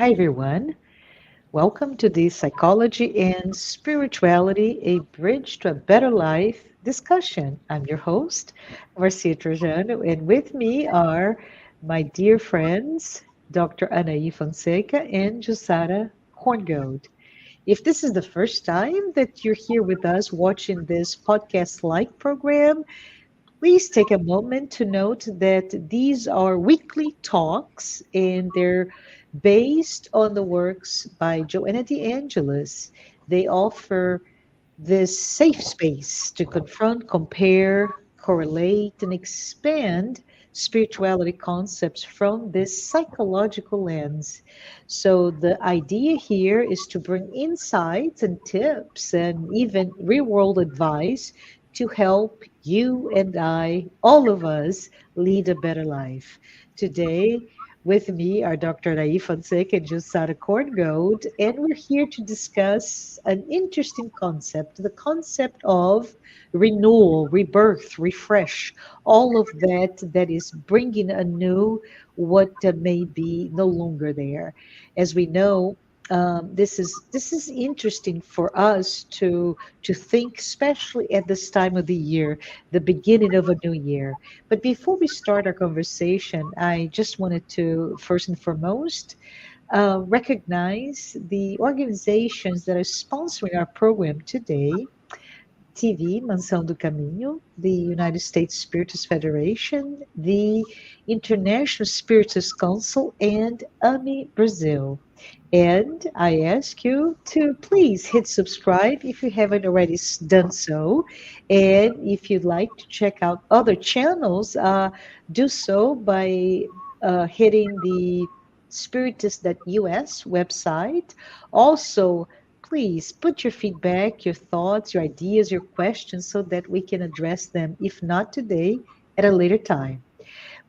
Hi, everyone. Welcome to the Psychology and Spirituality, a Bridge to a Better Life discussion. I'm your host, Marcia Trajano, and with me are my dear friends, Dr. Anahy Fonseca and Jussara Korngold. If this is the first time that you're here with us watching this podcast-like program, please take a moment to note that these are weekly talks and they're based on the works by Joanna de Angelis. They offer this safe space to confront, compare, correlate, and expand spirituality concepts from this psychological lens. So, the idea here is to bring insights and tips and even real world advice to help you and I, all of us, lead a better life. Today, with me are Dr. Anahy Fonseca and Jussara Korngold, and we're here to discuss an interesting concept, the concept of renewal, rebirth, refresh, all of that is bringing anew what may be no longer there. As we know, this is interesting for us to think, especially at this time of the year, the beginning of a new year. But before we start our conversation, I just wanted to, first and foremost, recognize the organizations that are sponsoring our program today. TV, Mansão do Caminho, the United States Spiritist Federation, the International Spiritist Council, and AMI Brazil. And I ask you to please hit subscribe if you haven't already done so. And if you'd like to check out other channels, do so by hitting the spiritist.us website. Also, please put your feedback, your thoughts, your ideas, your questions so that we can address them, if not today, at a later time.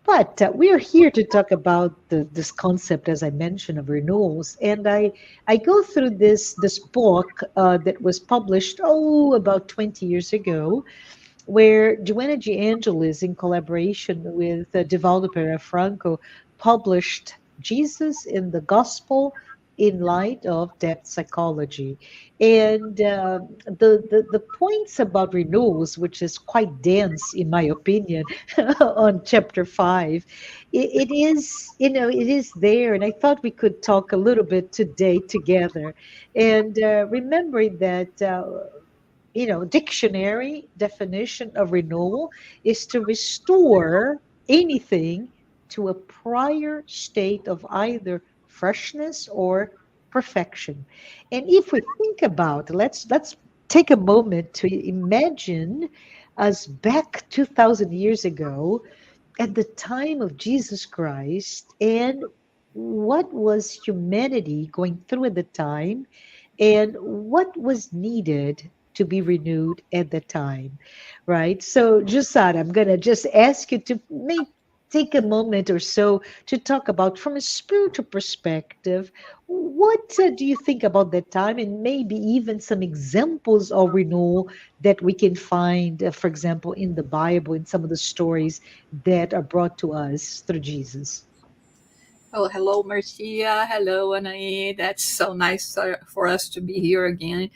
But we are here to talk about this concept, as I mentioned, of renewals. And I go through this book that was published, about 20 years ago, where Joanna de Angelis, in collaboration with Divaldo Pereira Franco, published Jesus in the Gospel in light of depth psychology. And the points about renewals, which is quite dense, in my opinion, on chapter 5, it is, it is there. And I thought we could talk a little bit today together. And remembering that dictionary definition of renewal is to restore anything to a prior state of either freshness or perfection. And if we think about, let's take a moment to imagine us back 2000 years ago at the time of Jesus Christ, and what was humanity going through at the time, and what was needed to be renewed at the time, right? So, Jussara, I'm going to just ask you to take a moment or so to talk about, from a spiritual perspective, what do you think about that time, and maybe even some examples of renewal that we can find, for example, in the Bible, in some of the stories that are brought to us through Jesus. Oh, hello, Marcia. Hello, Anahy. That's so nice for us to be here again.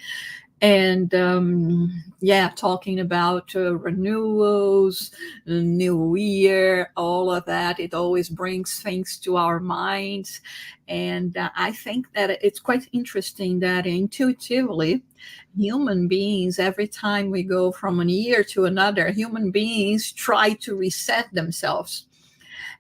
And yeah, talking about renewals, new year, all of that. It always brings things to our minds. And I think that it's quite interesting that intuitively, human beings, every time we go from one year to another, human beings try to reset themselves.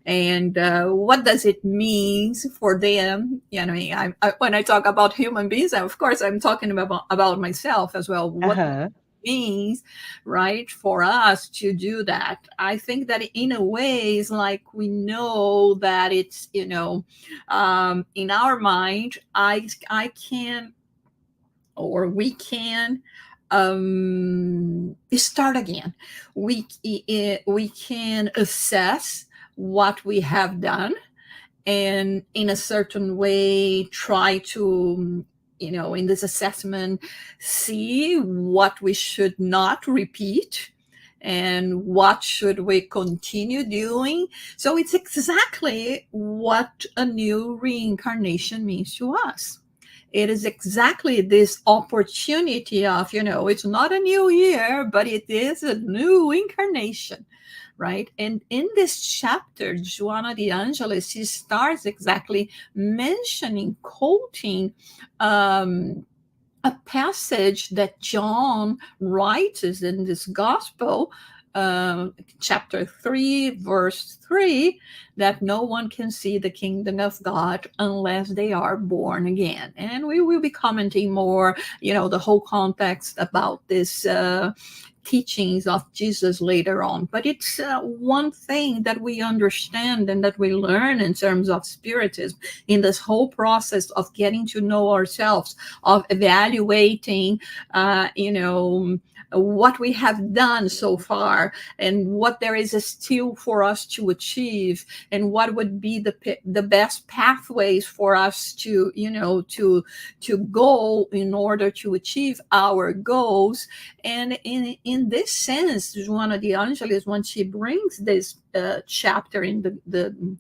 And what does it mean for them? When I talk about human beings, of course, I'm talking about myself as well. What Uh-huh. means, right, for us to do that? I think that in a way is like we know that it's in our mind. I can, or we can start again. We can assess what we have done, and in a certain way try to, in this assessment, see what we should not repeat, and what should we continue doing. So it's exactly what a new reincarnation means to us. It is exactly this opportunity of, it's not a new year, but it is a new incarnation, right? And in this chapter, Joanna de Angelis, she starts exactly mentioning, quoting a passage that John writes in this gospel, chapter 3, verse 3, that no one can see the kingdom of God unless they are born again. And we will be commenting more, the whole context about this teachings of Jesus later on. But it's one thing that we understand and that we learn in terms of spiritism in this whole process of getting to know ourselves, of evaluating, what we have done so far and what there is still for us to achieve, and what would be the best pathways for us to go in order to achieve our goals. And in this sense, Joanna de Angelis, when she brings this chapter in the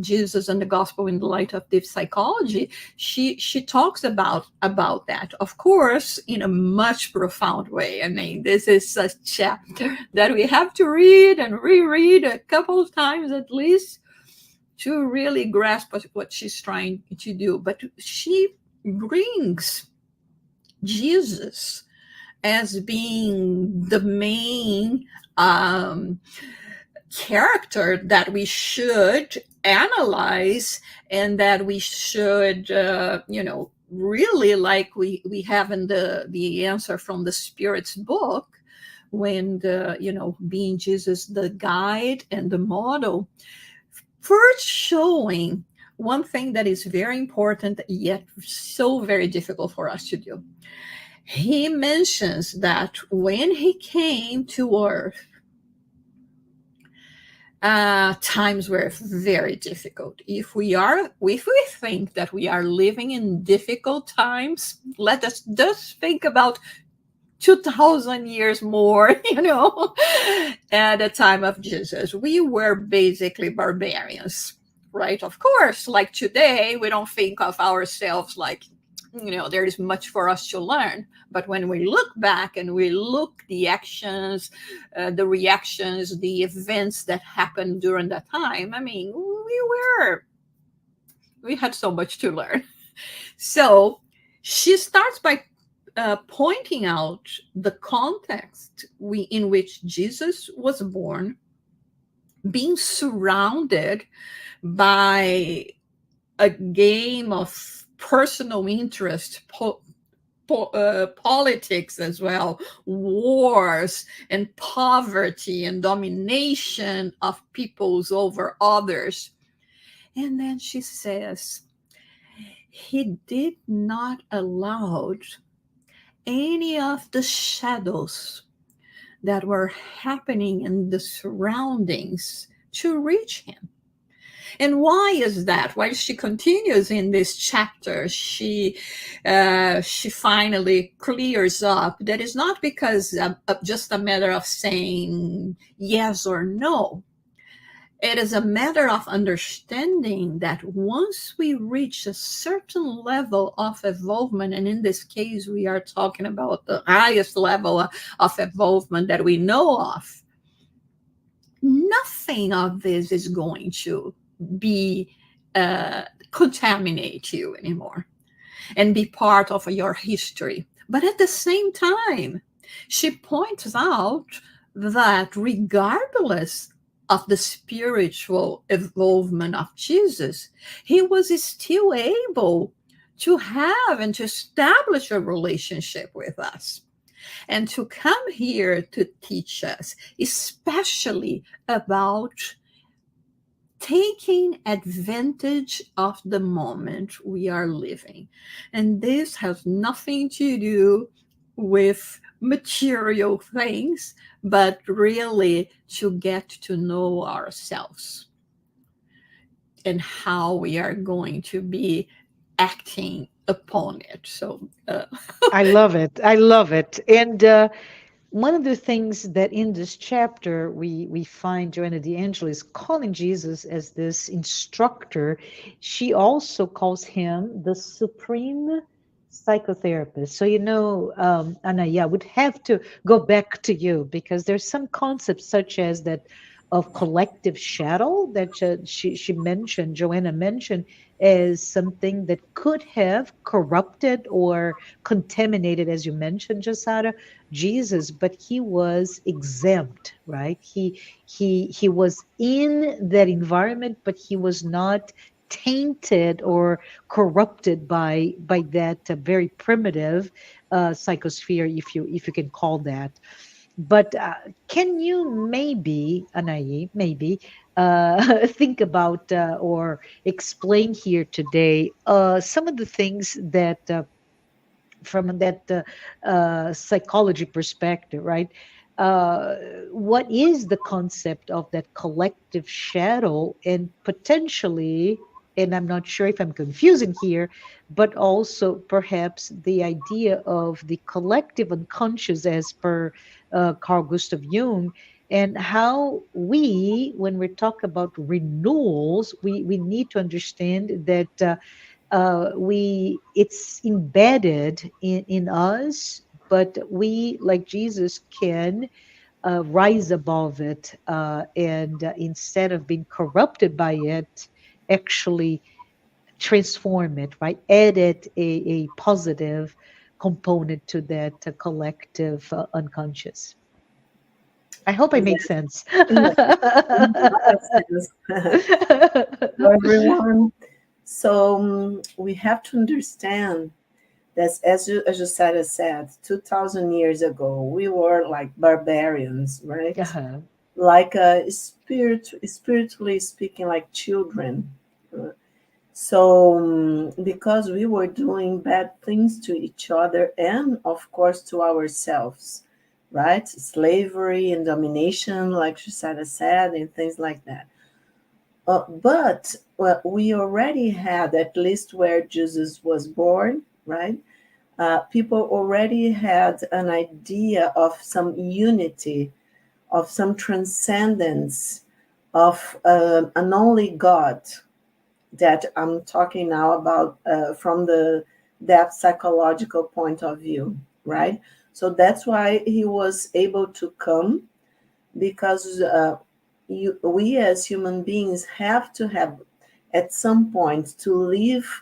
Jesus and the Gospel in the Light of Deep Psychology, she talks about that, of course, in a much profound way. I mean, this is a chapter that we have to read and reread a couple of times at least to really grasp what she's trying to do. But she brings Jesus as being the main character that we should analyze, and that we should, really, like we have in the answer from the Spirit's book, when being Jesus the guide and the model, first showing one thing that is very important yet so very difficult for us to do. He mentions that when he came to earth, times were very difficult. If we think that we are living in difficult times, let us just think about 2,000 years more, at the time of Jesus. We were basically barbarians, right? Of course, like today, we don't think of ourselves like, there is much for us to learn. But when we look back and we look the actions, the reactions, the events that happened during that time, I mean, we had so much to learn. So she starts by pointing out the context in which Jesus was born, being surrounded by a game of personal interest, politics as well, wars and poverty and domination of peoples over others. And then she says, he did not allow any of the shadows that were happening in the surroundings to reach him. And why is that? While she continues in this chapter, she finally clears up that it's not because of just a matter of saying yes or no. It is a matter of understanding that once we reach a certain level of evolvement, and in this case, we are talking about the highest level of evolvement that we know of, nothing of this is going to be contaminate you anymore and be part of your history. But at the same time, she points out that regardless of the spiritual evolvement of Jesus, he was still able to have and to establish a relationship with us, and to come here to teach us, especially about taking advantage of the moment we are living. And this has nothing to do with material things, but really to get to know ourselves and how we are going to be acting upon it. So I love it. I love it. And one of the things that in this chapter we find Joanna de Angelis calling Jesus as this instructor. She also calls him the supreme psychotherapist. So Anahy, I would have to go back to you because there's some concepts such as that of collective shadow that she mentioned, Joanna mentioned, as something that could have corrupted or contaminated, as you mentioned, Jussara, Jesus, but he was exempt, right? He was in that environment, but he was not tainted or corrupted by that very primitive psychosphere, if you can call that. But can you maybe, Anahy, maybe think about or explain here today some of the things that from that psychology perspective, right? Uh, what is the concept of that collective shadow and potentially, and I'm not sure if I'm confusing here, but also perhaps the idea of the collective unconscious as per Carl Gustav Jung, and how we, when we talk about renewals, we need to understand that we it's embedded in us, but we, like Jesus, can rise above it, and instead of being corrupted by it, actually transform it, right? Add a positive component to that collective unconscious. I hope I make Yes, sense. yes, a lot of sense for everyone. So we have to understand that, as you said, 2,000 years ago, we were like barbarians, right? Uh-huh. Like spiritually speaking, like children. So, because we were doing bad things to each other and, of course, to ourselves, right? Slavery and domination, like Jussara said, and things like that. But well, we already had, at least where Jesus was born, right? People already had an idea of some unity, of some transcendence, of an only God, that I'm talking now about from the that psychological point of view, right? So that's why he was able to come, because we as human beings have to have at some point the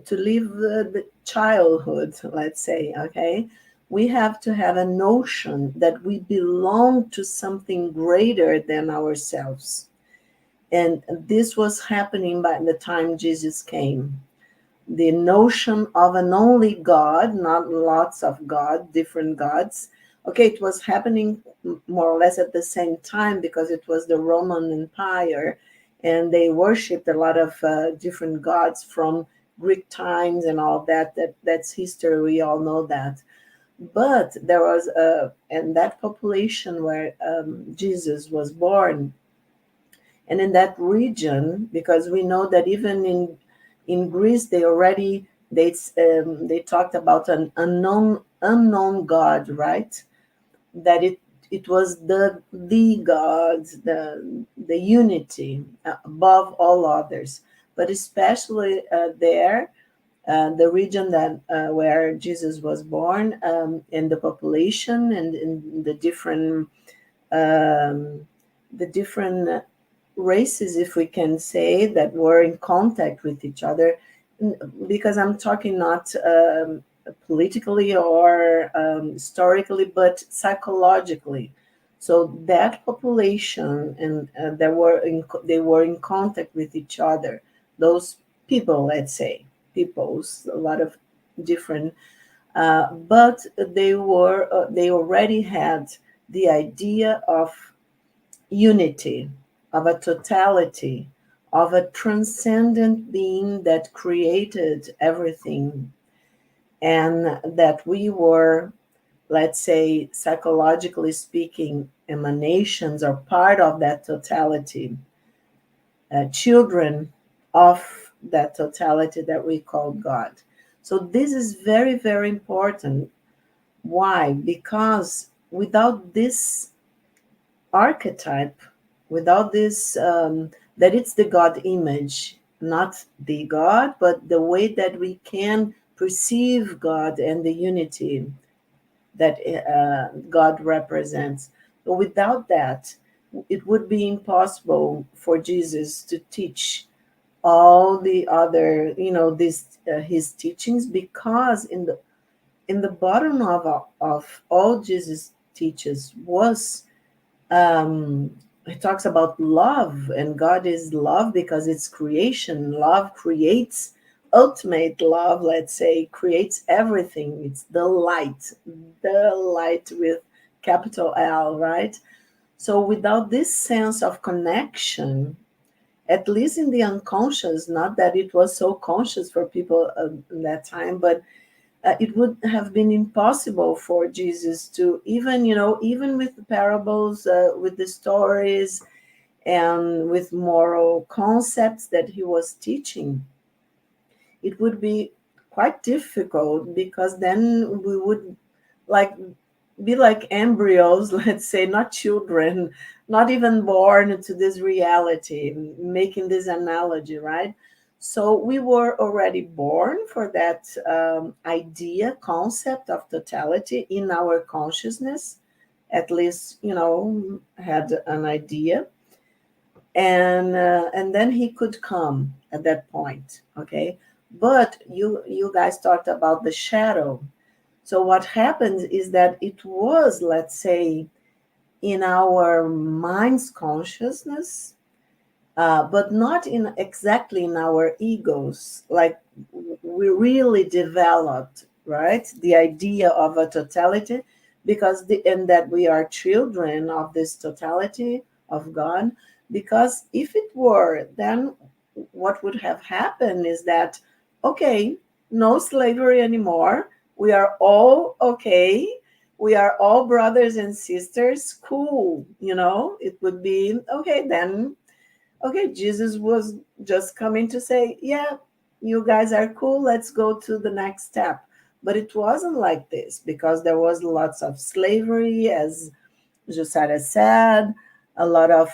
to live the childhood, let's say, okay? We have to have a notion that we belong to something greater than ourselves, and this was happening by the time Jesus came. The notion of an only God, not lots of God, different gods. Okay, it was happening more or less at the same time because it was the Roman Empire, and they worshipped a lot of different gods from Greek times and all that. That's history. We all know that. But there was and that population where Jesus was born, and in that region, because we know that even in Greece they talked about an unknown God, right? That it was the God, the unity above all others, but especially there, the region that where Jesus was born, and the population and in um, the different races, if we can say, that were in contact with each other, because I'm talking not politically or historically, but psychologically. So that population, and they were in contact with each other. Those people, let's say, peoples, a lot of different, but they already had the idea of unity, of a totality, of a transcendent being that created everything, and that we were, let's say, psychologically speaking, emanations or part of that totality, children of that totality that we call God. So this is very, very important. Why? Because without this archetype, without this, that it's the God image, not the God, but the way that we can perceive God and the unity that God represents. But without that, it would be impossible for Jesus to teach all the other, this his teachings, because in the bottom of all Jesus teaches was, he talks about love, and God is love because it's creation. Love creates, ultimate love, let's say, creates everything. It's the light with capital L, right? So without this sense of connection, at least in the unconscious, not that it was so conscious for people in that time, but it would have been impossible for Jesus to even, even with the parables, with the stories, and with moral concepts that he was teaching, it would be quite difficult, because then we would like be like embryos, let's say, not children, not even born to this reality, making this analogy, right? So we were already born for that idea, concept of totality in our consciousness, at least, had an idea. And then he could come at that point, okay? But you guys talked about the shadow. So what happens is that it was, let's say, in our mind's consciousness, but not in exactly in our egos. Like, we really developed, right, the idea of a totality, because and that we are children of this totality of God. Because if it were, then what would have happened is that, okay, no slavery anymore. We are all okay. We are all brothers and sisters. Cool. It would be okay then. Okay, Jesus was just coming to say, yeah, you guys are cool. Let's go to the next step. But it wasn't like this, because there was lots of slavery, as Jussara said, a lot of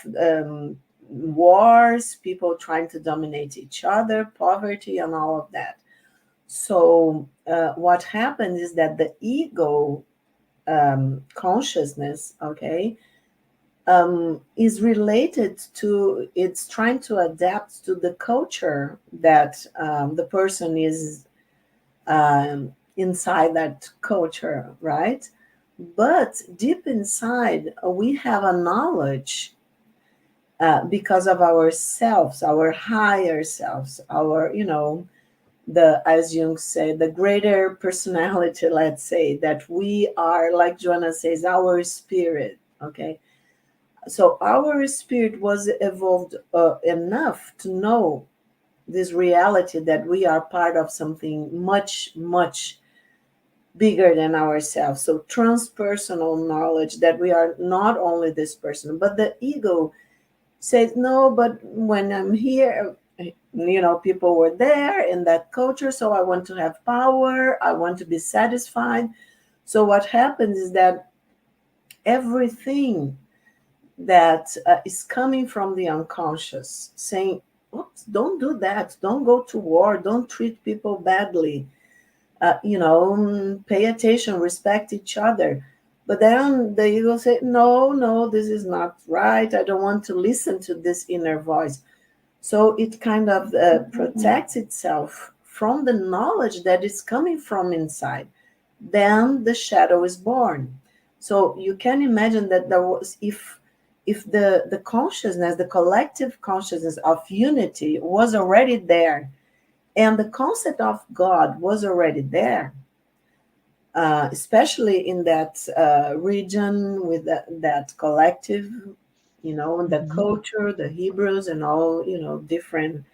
wars, people trying to dominate each other, poverty, and all of that. So what happens is that the ego consciousness, okay, is related to, it's trying to adapt to the culture that the person is inside that culture, right? But deep inside, we have a knowledge, because of ourselves, our higher selves, our, the, as Jung said, the greater personality, let's say, that we are, like Joanna says, our spirit, okay? So our spirit was evolved enough to know this reality, that we are part of something much, much bigger than ourselves. So transpersonal knowledge, that we are not only this person. But the ego says, no, but when I'm here, people were there in that culture, so I want to have power, I want to be satisfied. So what happens is that everything that is coming from the unconscious, saying, oops, don't do that, don't go to war, don't treat people badly, pay attention, respect each other. But then the ego say, no, no, this is not right, I don't want to listen to this inner voice. So it kind of protects itself from the knowledge that is coming from inside. Then the shadow is born. So you can imagine that there was, if the consciousness, the collective consciousness of unity was already there, and the concept of God was already there, especially in that region with that collective, the Mhm. culture, the Hebrews, and all, different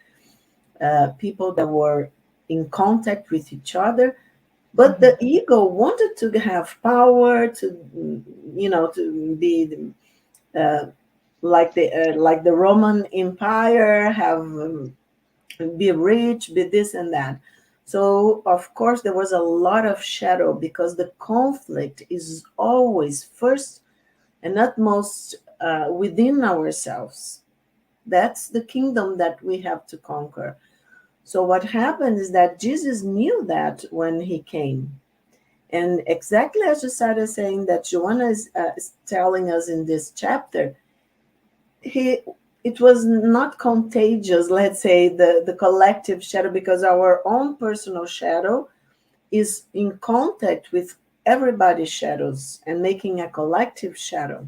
people that were in contact with each other. But Mhm. the ego wanted to have power, to, to be uh, like the Roman Empire, have be rich, be this and that. So, of course, there was a lot of shadow because the conflict is always first and utmost within ourselves. That's the kingdom that we have to conquer. So, what happened is that Jesus knew that when he came. And exactly as Jussara is saying that Joanna is telling us in this chapter, he it was not contagious, let's say, the collective shadow, because our own personal shadow is in contact with everybody's shadows and making a collective shadow.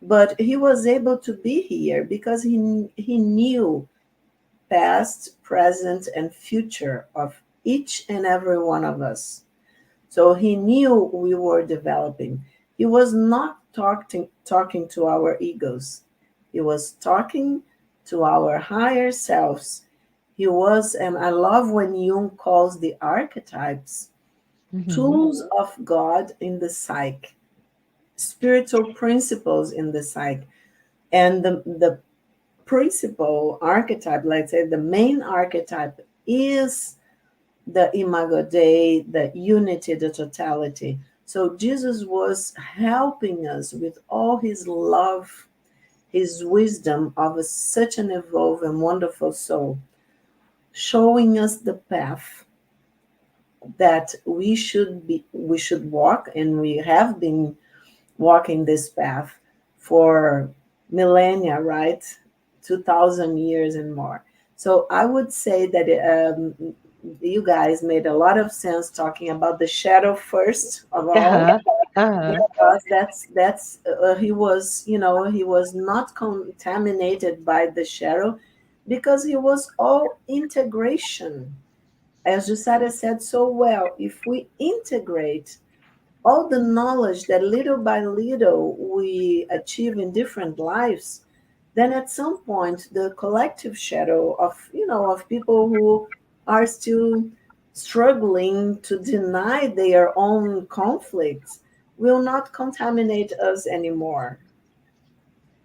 But he was able to be here because he knew past, present, and future of each and every one of us. So he knew we were developing. He was not talking to our egos. He was talking to our higher selves. He was, and I love when Jung calls the archetypes Hmm. tools of God in the psyche, spiritual principles in the psyche. And the principal archetype, let's say the main archetype, is the imago Dei, the unity, the totality. So Jesus was helping us with all his love, his wisdom of such an evolved and wonderful soul, showing us the path that we should walk, and we have been walking this path for millennia, right? 2000 years and more. So I would say that you guys made a lot of sense talking about the shadow first of all, Uh-huh. Uh-huh. because that's he was, he was not contaminated by the shadow, because he was all integration. As Jussara said so well, if we integrate all the knowledge that little by little we achieve in different lives, then at some point the collective shadow of, of people who are still struggling to deny their own conflicts will not contaminate us anymore.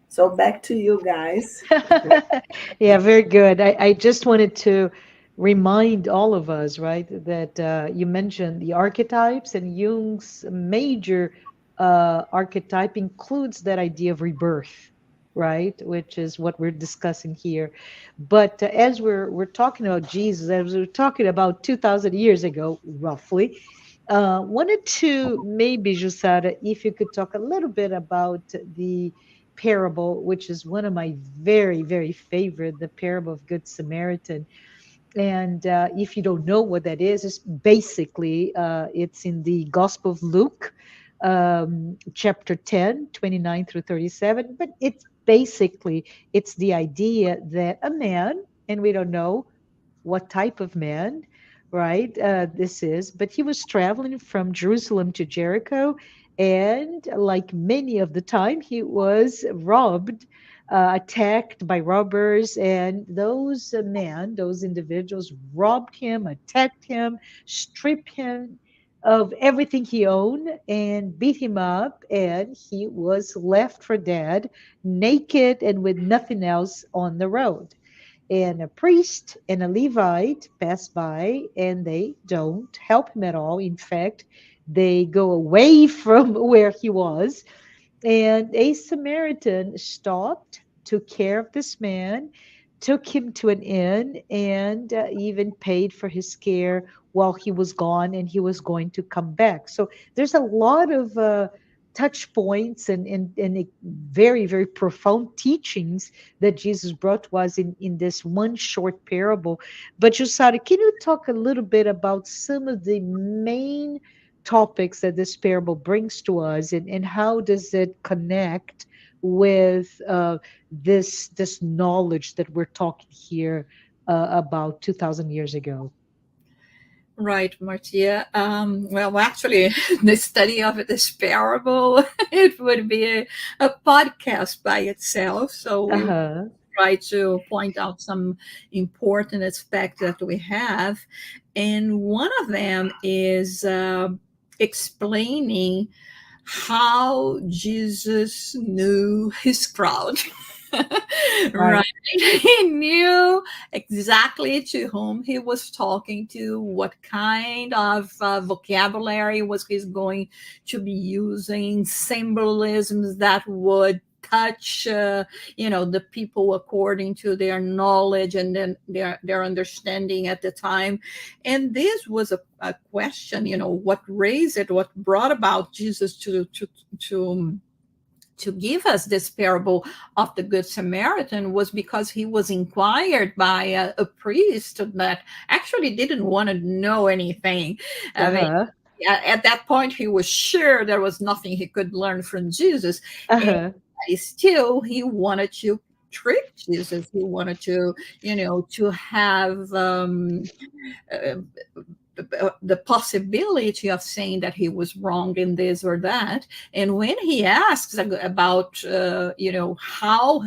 So back to you guys. Yeah, very good. I just wanted to remind all of us, right, that you mentioned the archetypes, and Jung's major archetype includes that idea of rebirth, right, which is what we're discussing here. But as we're talking about Jesus, as we're talking about 2,000 years ago, roughly, wanted to maybe, Jussara, if you could talk a little bit about the parable, which is one of my very, very favorite, the parable of Good Samaritan. And if you don't know what that is, it's basically it's in the Gospel of Luke, chapter 10, 29 through 37. But it's basically it's the idea that a man, and we don't know what type of man, right? This is, but he was traveling from Jerusalem to Jericho, and like many of the time, he was robbed, attacked by robbers, and those men, those individuals, robbed him, attacked him, stripped him of everything he owned, and beat him up, and he was left for dead, naked, and with nothing else on the road. And a priest and a Levite pass by, and they don't help him at all. In fact, they go away from where he was, and a Samaritan stopped, took care of this man, took him to an inn, and even paid for his care while he was gone and he was going to come back. So there's a lot of touch points and very, very profound teachings that Jesus brought to us in this one short parable. But Jussara, can you talk a little bit about some of the main topics that this parable brings to us, and how does it connect with this knowledge that we're talking here about 2,000 years ago? Right, Marcia. Well, actually, the study of this parable, it would be a podcast by itself. So we Uh-huh. try to point out some important aspects that we have. And one of them is explaining how Jesus knew his crowd. Right. Right. He knew exactly to whom he was talking to, what kind of vocabulary was he's going to be using, symbolisms that would touch the people according to their knowledge and then their understanding at the time. And this was a question, what raised it, what brought about Jesus to to give us this parable of the Good Samaritan was because he was inquired by a priest that actually didn't want to know anything. I mean, Uh-huh. at that point, he was sure there was nothing he could learn from Jesus. And Uh-huh. still, he wanted to trick Jesus. He wanted to have uh, the possibility of saying that he was wrong in this or that. And when he asks about, how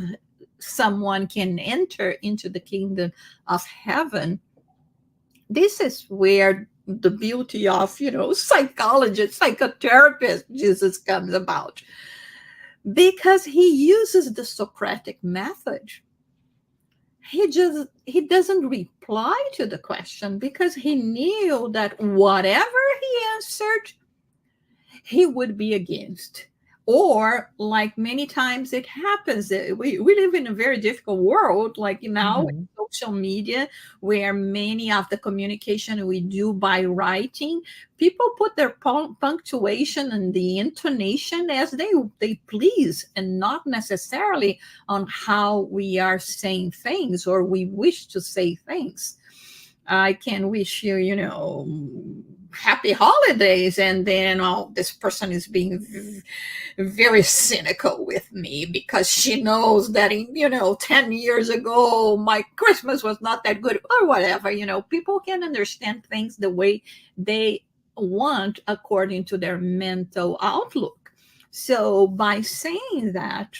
someone can enter into the kingdom of heaven, this is where the beauty of, psychologist, psychotherapist Jesus comes about, because he uses the Socratic method. He doesn't reply to the question because he knew that whatever he answered, he would be against. Or, like many times it happens, we live in a very difficult world, like now with Mm-hmm. social media, where many of the communication we do by writing, people put their punctuation and the intonation as they please, and not necessarily on how we are saying things or we wish to say things. I can wish you, happy holidays, and then, oh, this person is being very cynical with me because she knows that, 10 years ago, my Christmas was not that good, or whatever. People can understand things the way they want according to their mental outlook. So by saying that,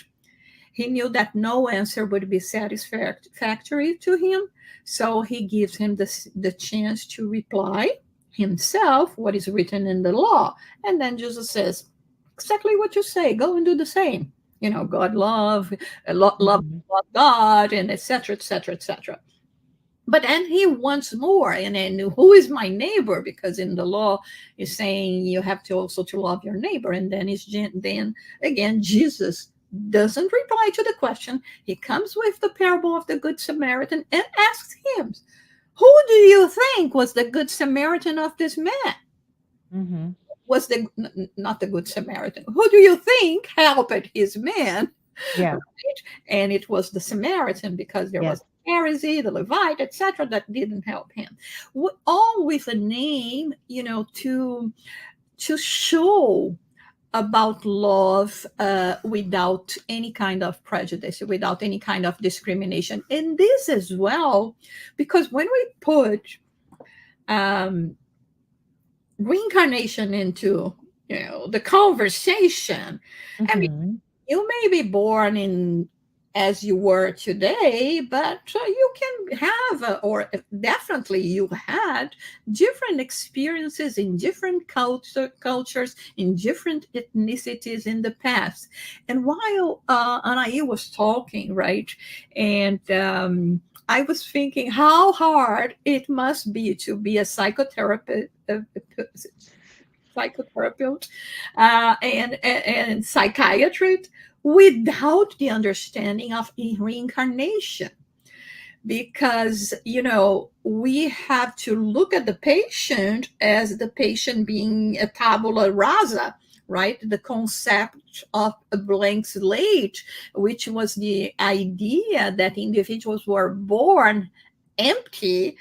he knew that no answer would be satisfactory to him, so he gives him the chance to reply himself what is written in the law. And then Jesus says, exactly what you say, go and do the same. God love, Mm-hmm. love God, and etc., etc., etc. But then he wants more, and then who is my neighbor? Because in the law is saying you have to also to love your neighbor. And then then again Jesus doesn't reply to the question. He comes with the parable of the Good Samaritan and asks him, who do you think was the Good Samaritan of this man? Mm-hmm. Was the not the Good Samaritan? Who do you think helped his man? Yeah. And it was the Samaritan, because there was Yes. the Pharisee, the Levite, etc., that didn't help him. All with a name, to show about love, without any kind of prejudice, without any kind of discrimination. And this as well, because when we put um, reincarnation into the conversation, I mean, Mm-hmm. you may be born in as you were today, but you can have, or definitely you had different experiences in different cultures, in different ethnicities in the past. And while Anahy was talking, right, and I was thinking how hard it must be to be a psychotherapist, psychotherapist, and psychiatrist without the understanding of reincarnation. Because, we have to look at the patient as the patient being a tabula rasa, right? The concept of a blank slate, which was the idea that individuals were born empty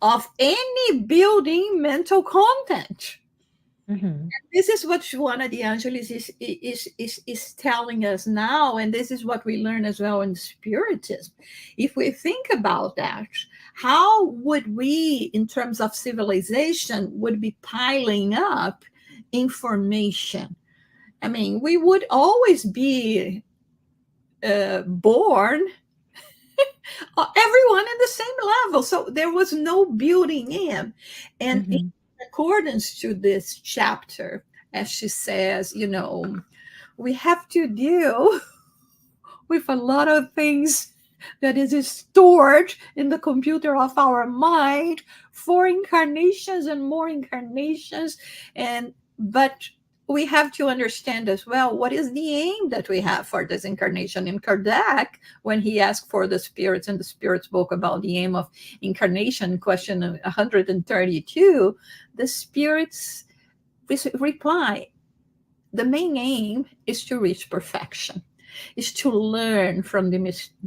of any building mental content. Mm-hmm. This is what Joanna de Angelis is telling us now, and this is what we learn as well in Spiritism. If we think about that, how would we, in terms of civilization, would be piling up information? I mean, we would always be born, everyone in the same level. So there was no building in. And in Mm-hmm. accordance to this chapter, as she says, we have to deal with a lot of things that is stored in the computer of our mind for incarnations and more incarnations. And but we have to understand as well what is the aim that we have for this incarnation. In Kardec, when he asked for the spirits, and the spirit spoke about the aim of incarnation, question 132, the spirits reply, the main aim is to reach perfection, is to learn from the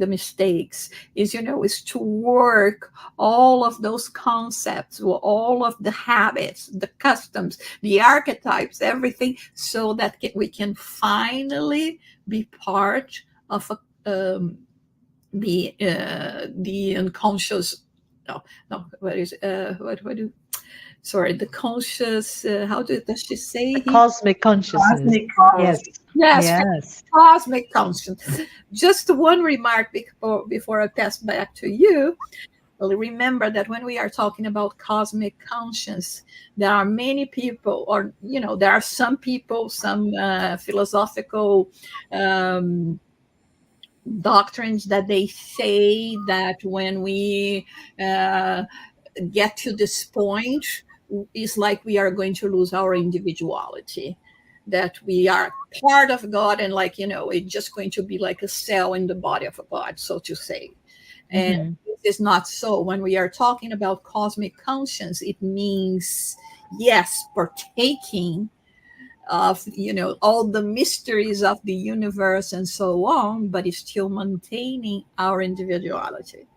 mistakes, is to work all of those concepts, all of the habits, the customs, the archetypes, everything, so that we can finally be part of the unconscious. No, no. What is what do? Sorry, the conscious. How does she say The here? cosmic consciousness. Cosmic conscious. Yes, Yes, yes. cosmic conscience. Just one remark before I pass back to you. Well, remember that when we are talking about cosmic conscience, there are many people, or there are some people, some philosophical doctrines that they say that when we get to this point, it's like we are going to lose our individuality, that we are part of God, and it's just going to be like a cell in the body of a God, so to say. And Hmm. this is not so. When we are talking about cosmic conscience, it means, yes, partaking of all the mysteries of the universe and so on, but it's still maintaining our individuality.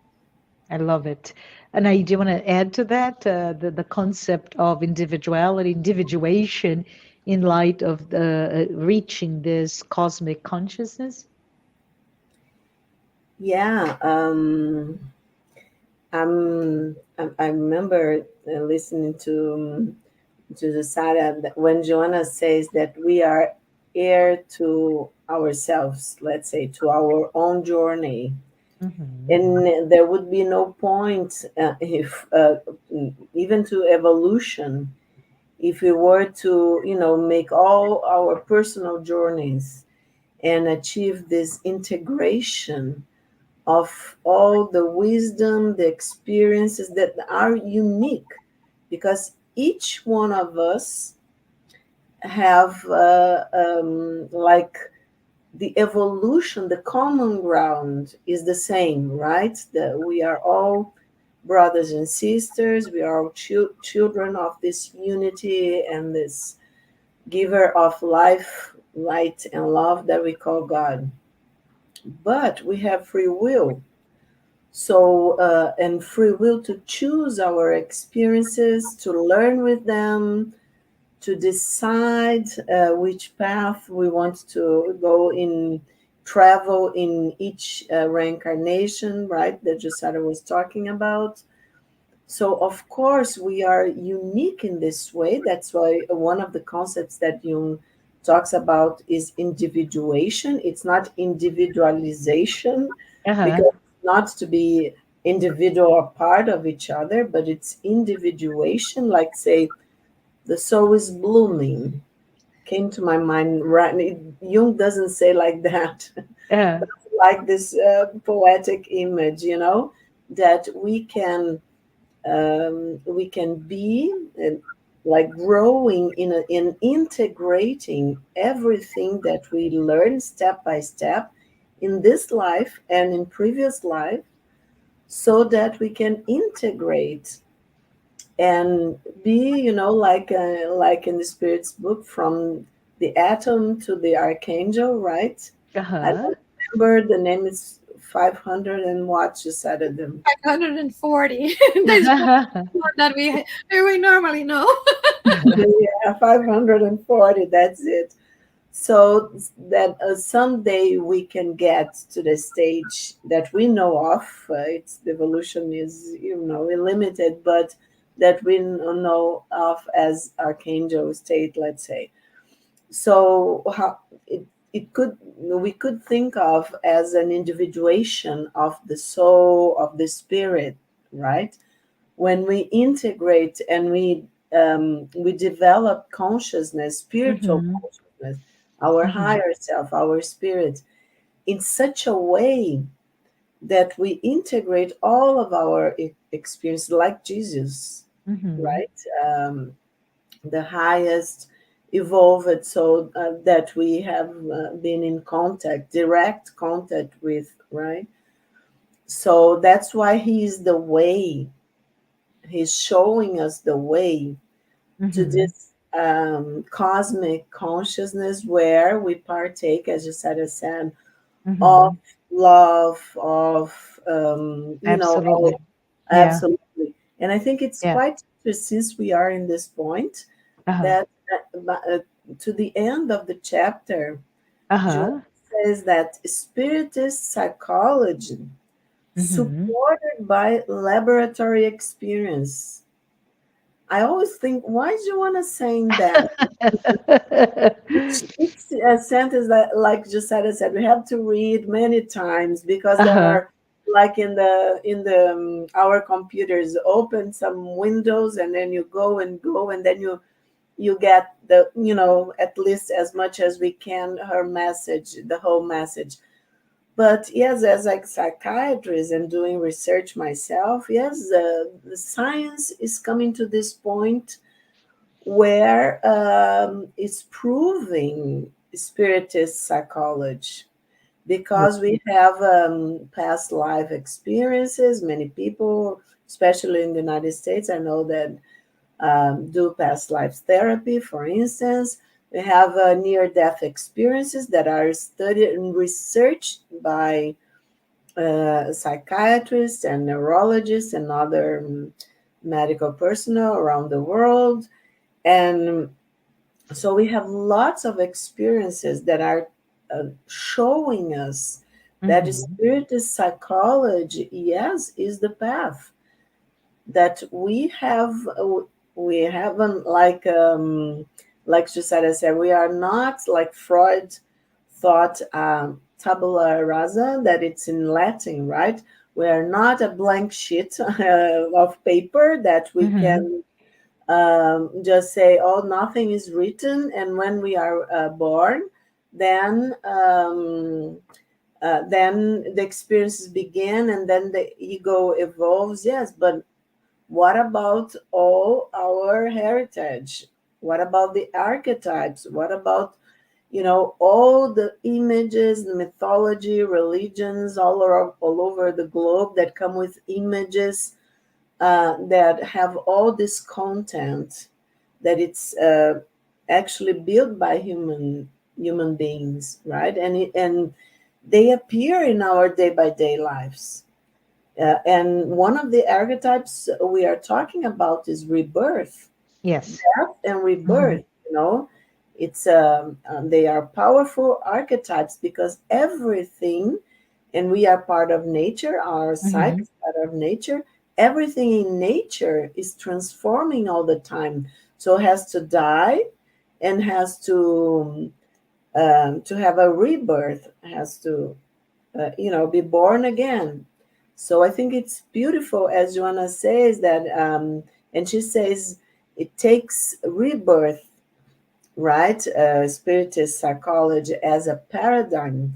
I love it. And I do want to add to that the concept of individuality, individuation in light of the reaching this cosmic consciousness. Yeah, I remember listening to Jussara when Joanna says that we are heir to ourselves, let's say, to our own journey. Hmm. And there would be no point if even to evolution, if we were to make all our personal journeys and achieve this integration of all the wisdom, the experiences that are unique, because each one of us have like the evolution, the common ground is the same, right? That we are all brothers and sisters. We are all children of this unity and this giver of life, light, and love that we call God. But we have free will. So, and free will to choose our experiences, to learn with them, to decide which path we want to go in, travel in each reincarnation, right? That Jussara was talking about. So, of course, we are unique in this way. That's why one of the concepts that Jung talks about is individuation. It's not individualization, Uh-huh. because it's not to be individual or part of each other, but it's individuation, like, say, the soul is blooming. Came to my mind, right? Jung doesn't say like that, Uh, like this poetic image, that we can be like growing in integrating everything that we learn step by step in this life and in previous life, so that we can integrate and be, like in the spirit's book, from the atom to the archangel, right? I uh-huh. don't remember the name, is 500 and what you said of them. 540. That's one that we normally know. Yeah, 540, that's it. So that someday we can get to the stage that we know of. Its evolution is, limited, but that we know of as archangel state, let's say. So how it could we could think of as an individuation of the soul, of the spirit, right? When we integrate and we develop consciousness, spiritual Hmm. consciousness, our Hmm. higher self, our spirit, in such a way that we integrate all of our experience like Jesus, Mm-hmm. right? The highest evolved, so that we have been in contact, direct contact with, right? So that's why he's the way. He's showing us the way to Mm-hmm. this cosmic consciousness where we partake, as you said, of Mm-hmm. love, of Absolutely. Yeah. absolutely. And I think it's Yeah. quite interesting, since we are in this point, Uh-huh. that to the end of the chapter, Joanna Uh-huh. says that spiritist psychology, Mm-hmm. supported by laboratory experience. I always think, why is Joanna saying that? Each sentence that, like Jussara said, we have to read many times, because there Uh-huh. are, like in the our computers, open some windows and then you go and then you get the, at least as much as we can, her message, the whole message. But yes, as a psychiatrist and doing research myself, yes, the science is coming to this point where it's proving spiritist psychology, Yeah. because we have past life experiences. Many people, especially in the United States, I know that do past life therapy, for instance. We have near death experiences that are studied and researched by psychiatrists and neurologists and other medical personnel around the world. And so we have lots of experiences that are showing us that Mm-hmm. spiritist psychology, yes, is the path that we haven't, like Jussara said, we are not like Freud thought, tabula rasa, that it's in Latin, right? We are not a blank sheet of paper that we Mm-hmm. can just say, oh, nothing is written, and when we are born, then then the experiences begin, and then the ego evolves. Yes, but what about all our heritage? What about the archetypes? What about, all the images, the mythology, religions all over the globe that come with images that have all this content, that it's actually built by human beings, right? And they appear in our day by day lives. And one of the archetypes we are talking about is rebirth, Yes. death and Mm-hmm. rebirth. It's they are powerful archetypes, because everything, and we are part of nature. Our psyche Mm-hmm. is part of nature. Everything in nature is transforming all the time, so it has to die and has to have a rebirth, has to be born again. So I think it's beautiful, as Joanna says that, and she says it takes rebirth, right? Spiritist psychology as a paradigm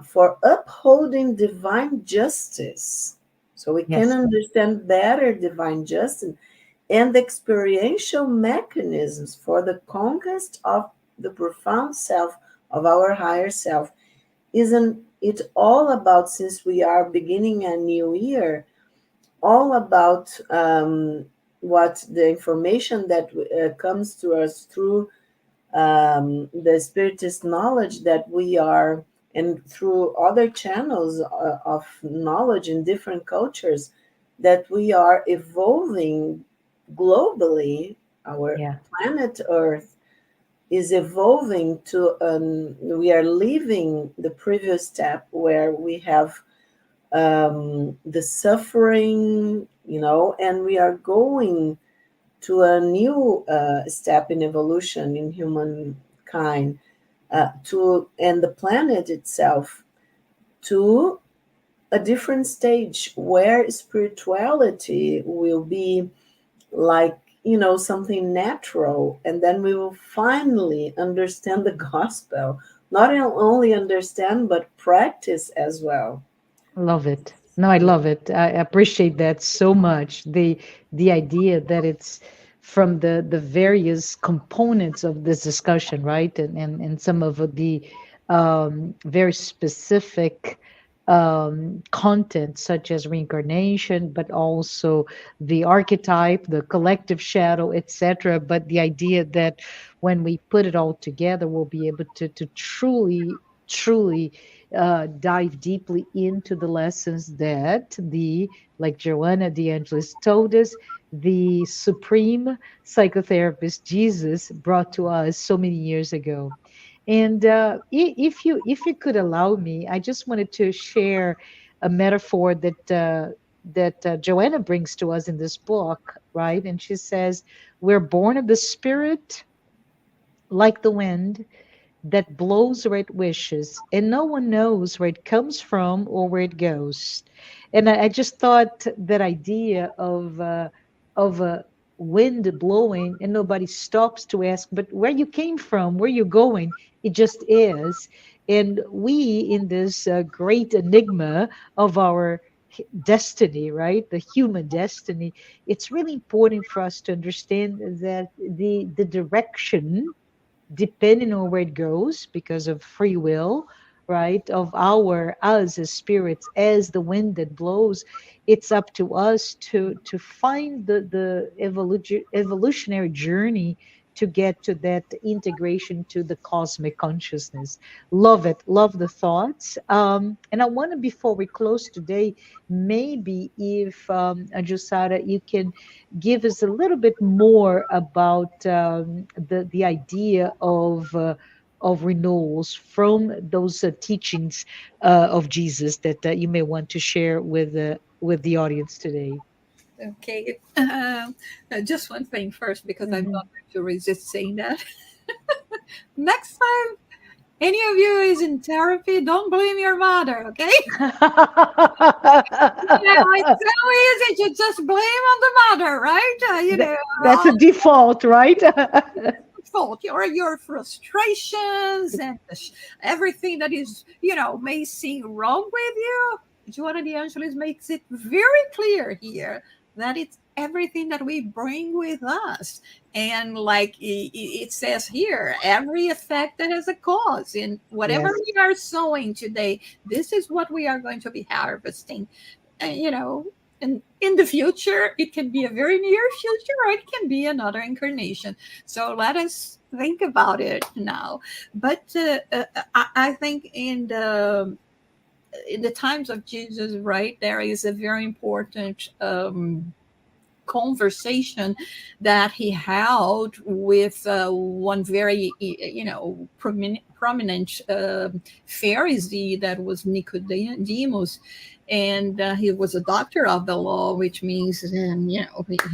for upholding divine justice. So we can Yes. understand better divine justice and experiential mechanisms for the conquest of the profound self, of our higher self. Isn't it all about, since we are beginning a new year, all about what the information that comes to us through the spiritist knowledge that we are, and through other channels of knowledge in different cultures, that we are evolving globally. Our Yeah. planet Earth is evolving to, we are leaving the previous step where we have the suffering, and we are going to a new step in evolution in humankind, to and the planet itself, to a different stage where spirituality will be like, something natural, and then we will finally understand the gospel Not only understand, but practice as well. Love it. No, I love it. I appreciate that so much. The idea that it's from the various components of this discussion, right? And some of the very specific content, such as reincarnation, but also the archetype, the collective shadow, etc. But the idea that when we put it all together, we'll be able to truly dive deeply into the lessons that like Joanna de Angelis told us, the supreme psychotherapist Jesus brought to us so many years ago. And if you could allow me, I just wanted to share a metaphor that Joanna brings to us in this book, right? And she says, "We're born of the spirit, like the wind, that blows where it wishes, and no one knows where it comes from or where it goes." And I just thought that idea of a wind blowing and nobody stops to ask, but where you came from, where you going? It just is. And we, in this great enigma of our destiny, right? The human destiny, it's really important for us to understand that the direction, depending on where it goes because of free will, right, of our us as spirits, as the wind that blows, it's up to us to find the evolutionary journey to get to that integration to the cosmic consciousness. Love it, love the thoughts. And I want to, before we close today, maybe if Jussara, you can give us a little bit more about the idea of renewals from those teachings of Jesus that you may want to share with the audience today. Okay. Just one thing first, because I'm Mhm. not going to resist saying that. Next time any of you is in therapy, don't blame your mother, okay? It's so easy to just blame on the mother, right? That's a default, right? Fault or your frustrations and everything that is, may seem wrong with you. Joanna de Angelis makes it very clear here that it's everything that we bring with us. And like it says here, every effect that has a cause. And whatever Yes. we are sowing today, this is what we are going to be harvesting. And in the future, it can be a very near future, or it can be another incarnation. So let us think about it now. But I think in the times of Jesus, right, there is a very important conversation that he held with one very, prominent Pharisee, that was Nicodemus. And he was a doctor of the law, which means,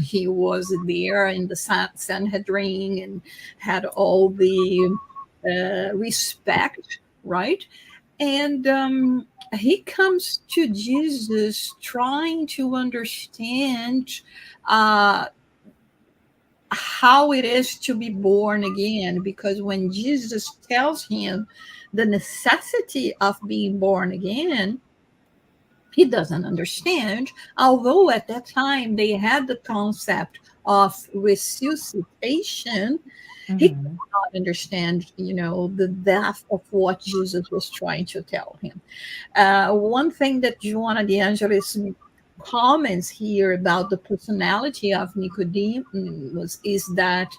he was there in the Sanhedrin and had all the respect, right? And he comes to Jesus trying to understand uh, how it is to be born again, because when Jesus tells him the necessity of being born again, he doesn't understand. Although at that time they had the concept of resuscitation, he could Mhm. not understand, the depth of what Jesus was trying to tell him. One thing that Joanna de Angelis comments here about the personality of Nicodemus is that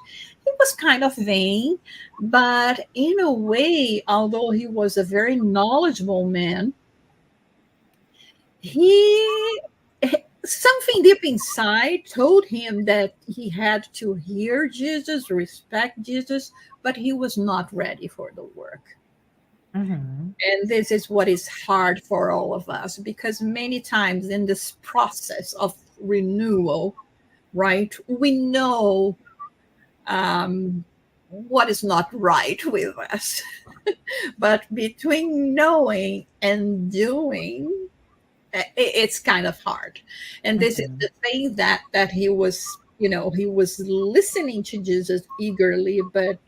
he was kind of vain, but in a way, although he was a very knowledgeable man, he something deep inside told him that he had to hear Jesus, respect Jesus, but he was not ready for the work. Mhm. And this is what is hard for all of us, because many times in this process of renewal, right, we know what is not right with us. But between knowing and doing, it's kind of hard. And this is Mhm. the thing that he was listening to Jesus eagerly, but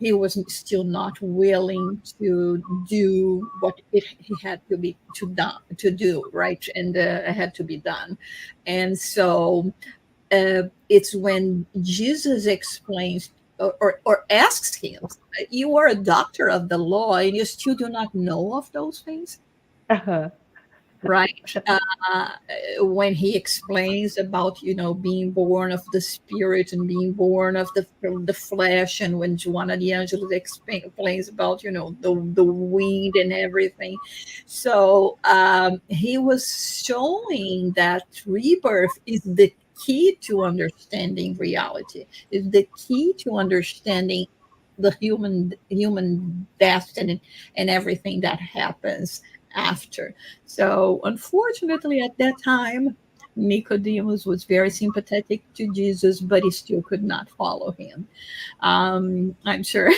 he was still not willing to do what he had to do, right, and had to be done. And so it's when Jesus explains or asks him, "You are a doctor of the law, and you still do not know of those things." Uh-huh. Right, when he explains about being born of the spirit and being born of the flesh, and when Joanna de Angelis explains about the wind and everything. So he was showing that rebirth is the key to understanding reality, is the key to understanding the human destiny and everything that happens after. So, unfortunately, at that time, Nicodemus was very sympathetic to Jesus, but he still could not follow him. I'm sure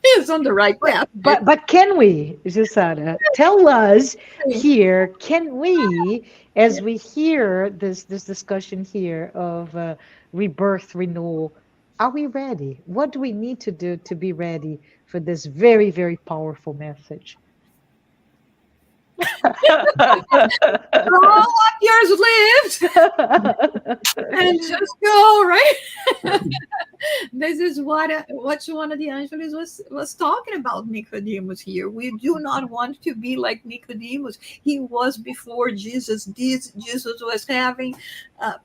he's on the right path. But can we, Jussara, tell us here, can we, as we hear this discussion here of rebirth, renewal, are we ready? What do we need to do to be ready for this very, very powerful message? All years lived and just go right. This is what Joanna de Angelis was talking about Nicodemus here. We do not want to be like Nicodemus. He was before Jesus. Jesus was having a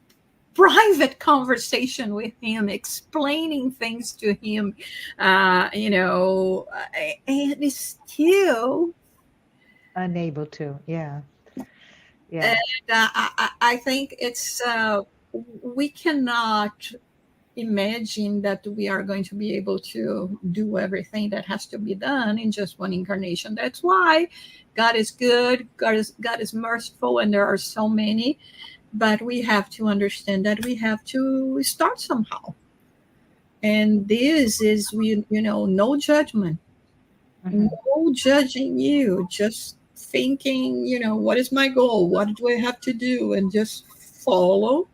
private conversation with him, explaining things to him, and still. Unable to, yeah, And yeah, I think it's we cannot imagine that we are going to be able to do everything that has to be done in just one incarnation. That's why God is good, God is merciful, and there are so many. But we have to understand that we have to start somehow. And this is, no judgment, mhm, no judging you, just thinking, what is my goal? What do I have to do? And just follow,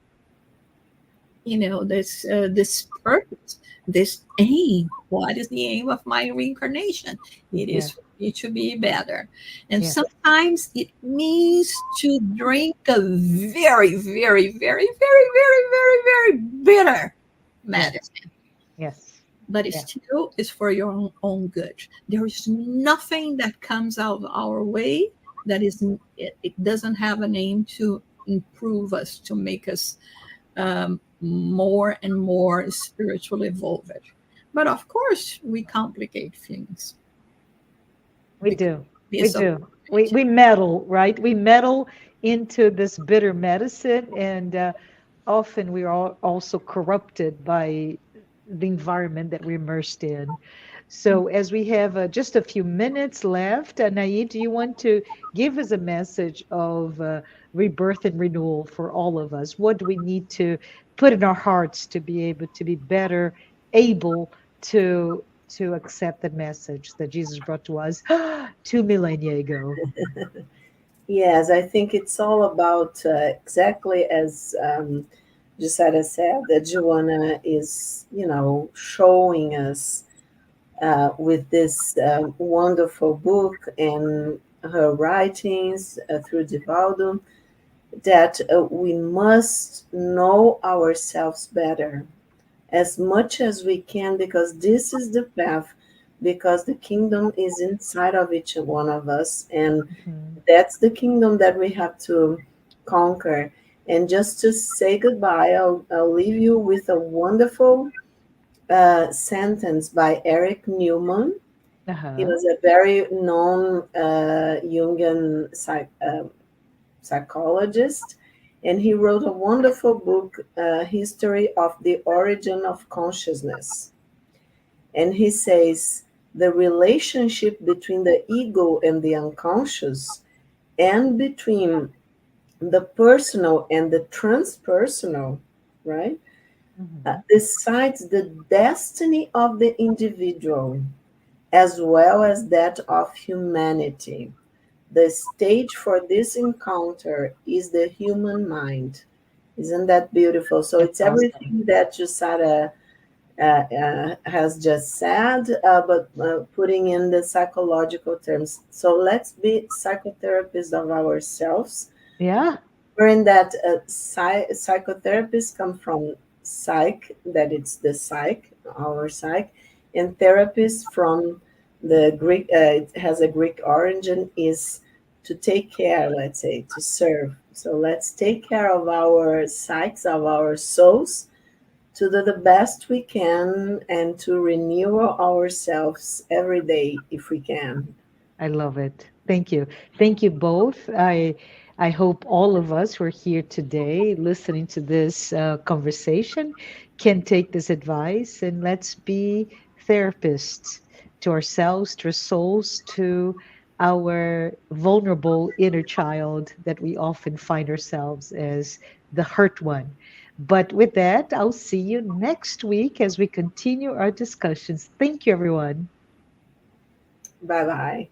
this purpose, this aim. What is the aim of my reincarnation? It yeah, is for me to be better. And yeah, sometimes it means to drink a very, very, very, very, very, very, very bitter yeah, medicine, yes, but it yeah, still is for your own good. There is nothing that comes out of our way that is it doesn't have an aim to improve us, to make us more and more spiritually evolved. But of course, we complicate things we because do, we it's a do. We meddle, right? We meddle into this bitter medicine, and often we are also corrupted by the environment that we're immersed in. So, as we have just a few minutes left, Anahy, do you want to give us a message of rebirth and renewal for all of us? What do we need to put in our hearts to be able to be better able to accept the message that Jesus brought to us 2 millennia ago? Yes, I think it's all about exactly as Jussara said, that Joanna is, showing us with this wonderful book and her writings through Divaldo, that we must know ourselves better as much as we can, because this is the path, because the kingdom is inside of each one of us, and Mhm. that's the kingdom that we have to conquer. And just to say goodbye, I'll leave you with a wonderful sentence by Eric Newman. He Uh-huh. was a very known Jungian psychologist, and he wrote a wonderful book, History of the Origin of Consciousness. And he says the relationship between the ego and the unconscious, and between the personal and the transpersonal, right, Mhm. decides the destiny of the individual as well as that of humanity. The stage for this encounter is the human mind. Isn't that beautiful? So That's it's awesome. everything that Jussara has just said, but putting in the psychological terms. So let's be psychotherapists of ourselves. Yeah, Learn that psychotherapists come from psych, that it's the psych, our psych, and therapists from the Greek, it has a Greek origin, is to take care, let's say, to serve. So let's take care of our psyches, of our souls, to do the best we can and to renew ourselves every day if we can. I love it. Thank you. Thank you both. I hope all of us who are here today listening to this conversation can take this advice, and let's be therapists to ourselves, to our souls, to our vulnerable inner child that we often find ourselves as the hurt one. But with that, I'll see you next week as we continue our discussions. Thank you, everyone. Bye bye.